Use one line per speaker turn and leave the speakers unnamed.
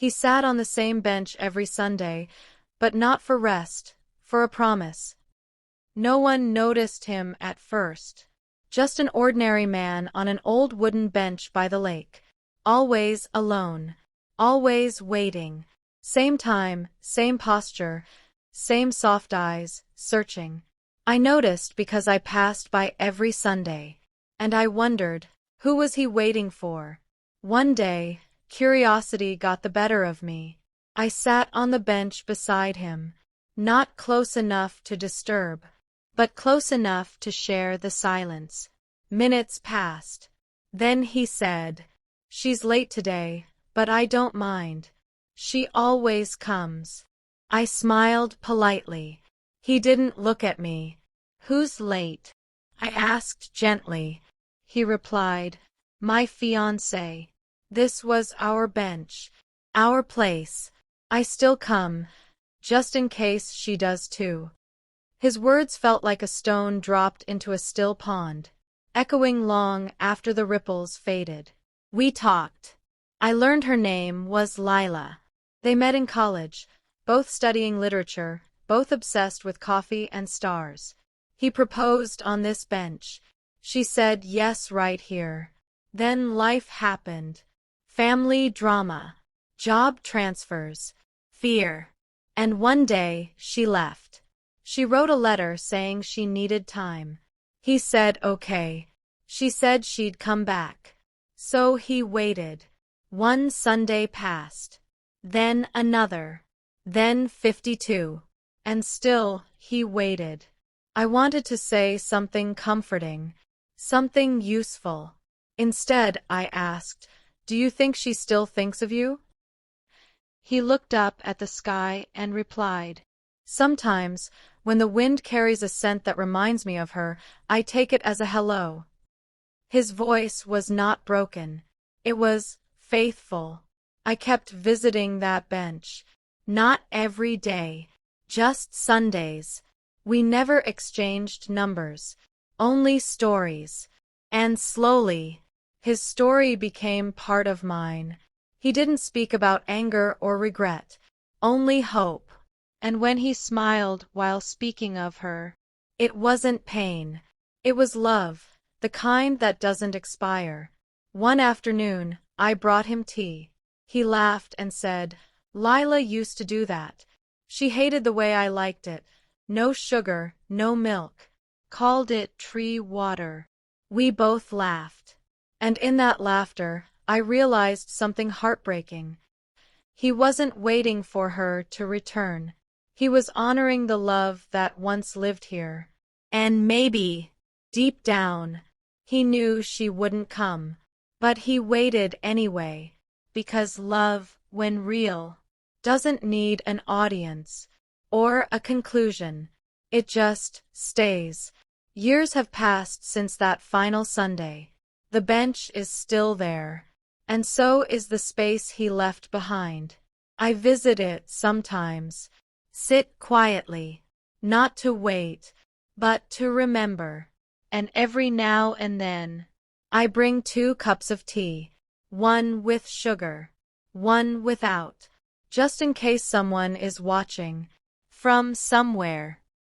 He sat on the same bench every Sunday, but not for rest, for a promise. No one noticed him at first. Just an ordinary man on an old wooden bench by the lake. Always alone. Always waiting. Same time, same posture, same soft eyes, searching. I noticed because I passed by every Sunday. And I wondered, who was he waiting for? One day, curiosity got the better of me. I sat on the bench beside him, not close enough to disturb, but close enough to share the silence. Minutes passed. Then he said, "She's late today, but I don't mind. She always comes." I smiled politely. He didn't look at me. "Who's late?" I asked gently. He replied, "My fiancé." This was our bench, our place. "I still come, just in case she does too." His words felt like a stone dropped into a still pond, echoing long after the ripples faded. We talked. I learned her name was Lila. They met in college, both studying literature, both obsessed with coffee and stars. He proposed on this bench. She said yes right here. Then life happened. Family drama, job transfers, fear. And one day, she left. She wrote a letter saying she needed time. He said okay. She said she'd come back. So he waited. One Sunday passed. Then another. Then 52. And still, he waited. I wanted to say something comforting, something useful. Instead, I asked, "Do you think she still thinks of you?" He looked up at the sky and replied, "Sometimes, when the wind carries a scent that reminds me of her, I take it as a hello." His voice was not broken. It was faithful. I kept visiting that bench. Not every day, just Sundays. We never exchanged numbers, only stories. And slowly, his story became part of mine. He didn't speak about anger or regret, only hope. And when he smiled while speaking of her, it wasn't pain. It was love, the kind that doesn't expire. One afternoon, I brought him tea. He laughed and said, "Lila used to do that. She hated the way I liked it. No sugar, no milk. Called it tree water." We both laughed. And in that laughter, I realized something heartbreaking. He wasn't waiting for her to return. He was honoring the love that once lived here. And maybe, deep down, he knew she wouldn't come. But he waited anyway. Because love, when real, doesn't need an audience or a conclusion. It just stays. Years have passed since that final Sunday. The bench is still there, and so is the space he left behind. I visit it sometimes, sit quietly, not to wait, but to remember. And every now and then, I bring 2 cups of tea, one with sugar, one without, just in case someone is watching from somewhere.